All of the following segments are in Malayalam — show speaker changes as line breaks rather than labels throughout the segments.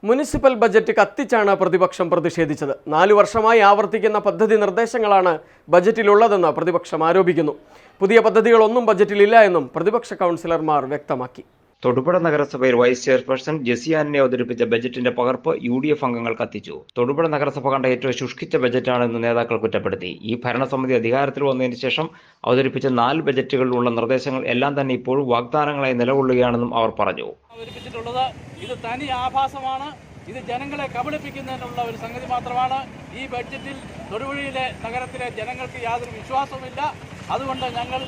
മുനിസിപ്പൽ ബജറ്റ് കത്തിച്ചാണ് പ്രതിപക്ഷം പ്രതിഷേധിച്ചത്. 4 വർഷമായി ആവർത്തിക്കുന്ന പദ്ധതി നിർദ്ദേശങ്ങളാണ് ബജറ്റിലുള്ളതെന്ന് പ്രതിപക്ഷം ആരോപിക്കുന്നു. പുതിയ പദ്ധതികളൊന്നും ബജറ്റിലില്ല എന്നും പ്രതിപക്ഷ കൗൺസിലർമാർ വ്യക്തമാക്കി.
തൊടുപുഴ നഗരസഭയിൽ വൈസ് ചെയർപേഴ്സൺ ജെസിയാനെ അവതരിപ്പിച്ച ബജറ്റിന്റെ പകർപ്പ് UDF അംഗങ്ങൾ കത്തിച്ചു. തൊടുപുഴ നഗരസഭ കണ്ട ഏറ്റവും ശുഷ്കിച്ച ബജറ്റാണെന്ന് നേതാക്കൾ കുറ്റപ്പെടുത്തി. ഈ ഭരണസമിതി അധികാരത്തിൽ വന്നതിന് ശേഷം അവതരിപ്പിച്ച 4 ബജറ്റുകളിലുള്ള നിർദ്ദേശങ്ങൾ എല്ലാം തന്നെ ഇപ്പോഴും വാഗ്ദാനങ്ങളായി നിലകൊള്ളുകയാണെന്നും അവർ പറഞ്ഞു.
ഇത് തനി ആഭാസമാണ്. ഇത് ജനങ്ങളെ കബളിപ്പിക്കുന്നതിനുള്ള ഒരു സംഗതി മാത്രമാണ്. ഈ ബഡ്ജറ്റിൽ തൊടുപുഴയിലെ നഗരത്തിലെ ജനങ്ങൾക്ക് യാതൊരു വിശ്വാസവുമില്ല. അതുകൊണ്ട് ഞങ്ങൾ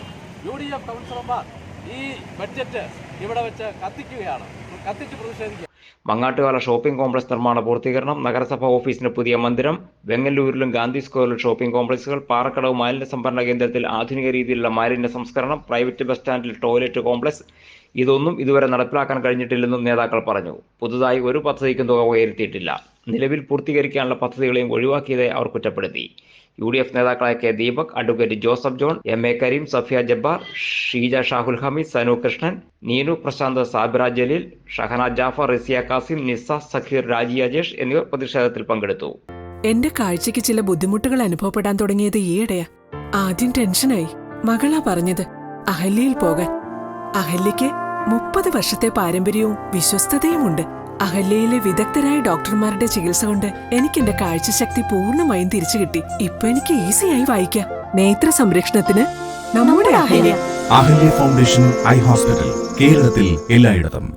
UDF കൗൺസിലർമാർ ഈ ബഡ്ജറ്റ് ഇവിടെ വെച്ച് കത്തിച്ച് പ്രതിഷേധിക്കുക.
മങ്ങാട്ടുകാല ഷോപ്പിംഗ് കോംപ്ലക്സ് നിർമ്മാണ പൂർത്തീകരണം, നഗരസഭാ ഓഫീസിന് പുതിയ മന്ദിരം, വെങ്ങല്ലൂരിലും ഗാന്ധി സ്ക്വയറിലും ഷോപ്പിംഗ് കോംപ്ലക്സുകൾ, പാറക്കടവ് മാലിന്യ സംഭരണ കേന്ദ്രത്തിൽ ആധുനിക രീതിയിലുള്ള മാലിന്യ സംസ്കരണം, പ്രൈവറ്റ് ബസ് സ്റ്റാൻഡിൽ ടോയ്ലറ്റ് കോംപ്ലക്സ്, ഇതൊന്നും ഇതുവരെ നടപ്പിലാക്കാൻ കഴിഞ്ഞിട്ടില്ലെന്നും നേതാക്കൾ പറഞ്ഞു. പുതുതായി ഒരു പദ്ധതിക്കും തുക ഉയർത്തിയിട്ടില്ല. നിലവിൽ പൂർത്തീകരിക്കാനുള്ള പദ്ധതികളെയും ഒഴിവാക്കിയതായി അവർ കുറ്റപ്പെടുത്തി. UDF നേതാക്കളായ K Deepak, advocate Joseph John, MA Kareem, Safiya Jabbar, Sheeja Shahul Hameed, Sanu Krishnan, Neenu Prashanth, Sabira Jaleel, Shahana Jafar, Rizia Kasim, Nisa Sakheer, Raji Ajesh എന്നിവർ പ്രതിഷേധത്തിൽ പങ്കെടുത്തു.
എന്റെ കാഴ്ചയ്ക്ക് ചില ബുദ്ധിമുട്ടുകൾ അനുഭവപ്പെടാൻ തുടങ്ങിയത് ഈയിടെയാ. ആദ്യം ടെൻഷനായി. മകളാ പറഞ്ഞത് അഹല്യയിൽ പോകാൻ. അഹല്യയ്ക്ക് 30 വർഷത്തെ പാരമ്പര്യവും വിശ്വസ്തതയുമുണ്ട്. അഹല്യയിലെ വിദഗ്ധരായ ഡോക്ടർമാരുടെ ചികിത്സ കൊണ്ട് എനിക്ക് എന്റെ കാഴ്ചശക്തി പൂർണ്ണമായും തിരിച്ചു കിട്ടി. ഇപ്പൊ എനിക്ക് ഈസിയായി വായിക്കാം. നേത്ര സംരക്ഷണത്തിന് നമ്മുടെ Ahalya.
Ahalya foundation eye hospital, കേരളത്തിൽ എല്ലായിടത്തും.